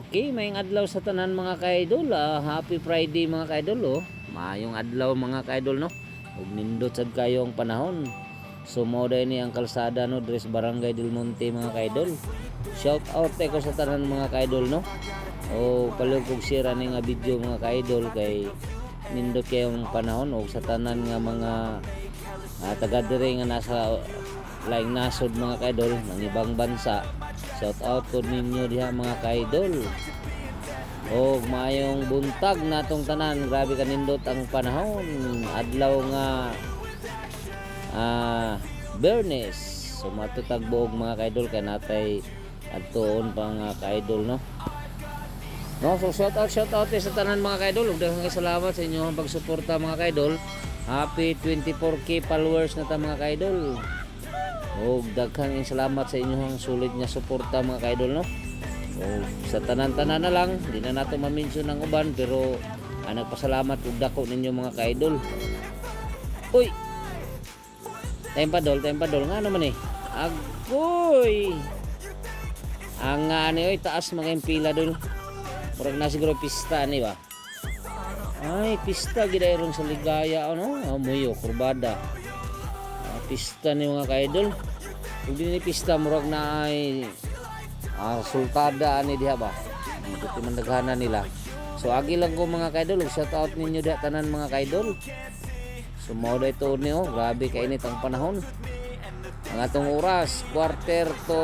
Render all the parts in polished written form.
Okay, mayong adlaw sa tanan mga ka-idol. Happy Friday mga ka-idol. Maayong adlaw mga ka-idol no. Ug nindot sad kayo ang panahon. So mo ni ang kalsada no Dres Barangay Del Monte mga ka-idol. Shout out ko sa tanan mga ka-idol no. O palihog kog share ani nga video mga ka-idol kay nindot kayong panahon og sa tanan nga mga taga diri nga nasa laing nasod mga ka-idol ng ibang bansa. Shout out po ninyo diha mga ka-idol. Og maayong buntag natong tanan. Grabe kanindot ang panahon. Adlaw nga Bernes. So matutagbo og mga ka-idol kay natay adtuon pa nga ka-idol no. No, so shout out sa tanan mga ka-idol. Ug daghang salamat sa inyong pagsuporta mga ka-idol. Happy 24k followers na ta mga ka-idol. O daghang salamat sa inyong sulit nga suporta mga ka-idol no. O sa tanan-tanan na lang, hindi na nato ma-mention ng uban pero nagpasalamat ug dako ninyo mga ka-idol. Uy. Time padol nga naman eh. Agoy. Ang ani oy taas mga impila dol. Murag na siguro pista ni ba. Ay pista gid irong sa ligaya ano, amoy kurbada. Pista ni mga ka-idol. Kung din ni pista murag na ay sultada ani diha ba. Dito man daghana nila. So agi lang ko mga ka-idol, shout out ninyo diha tanan mga ka-idol. So mao day to ni grabe ka init ang panahon. Ang atong oras quarter to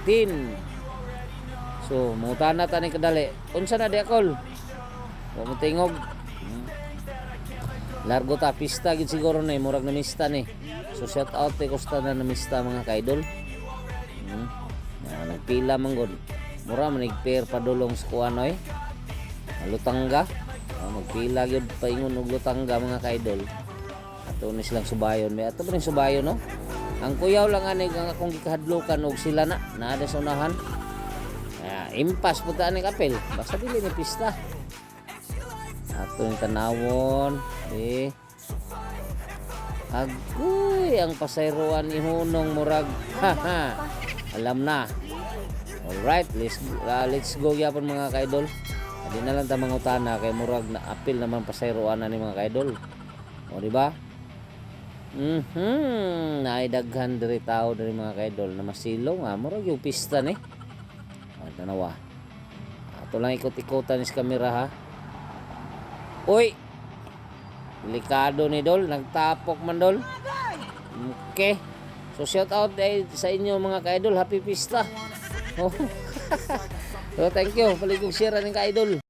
10. So mutana ta ni kadali. Unsa na di akol? Wa mo tingog. Largo ta pista gid siguro na murag na mista ni. So shout out kay Costa na mista mga ka-idol. Nagpila man gud. Mura man nagpair padulong sa kuan oy. Lutangga. Magpila gyud paingon og lutangga mga ka-idol. Ato ni silang subayon. May ato rin subayon no. Ang kuyaw lang ani nga akong gikahadlokan og sila na naada sa unahan. Impas puta ni kapel. Basta dili ni pista. Ato yung tanawon agoy ang pasayroan ni Hunong murag alam na. Alright, let's go yapon mga ka-idol. Hindi na lang ta mangutana kay murag na apil naman pasayroan na ni mga ka-idol. O di ba? Naidaghan diri tao diri mga ka-idol na masilong murag yung pista ni. Tanawa. Ato lang ikot-ikotan sa kamera ha. Uy! Delikado ni Dol. Nagtapok man Dol. Okay. So shout out sa inyo mga ka-idol. Happy pista. Oh. So thank you. Paligog share ng ka-idol.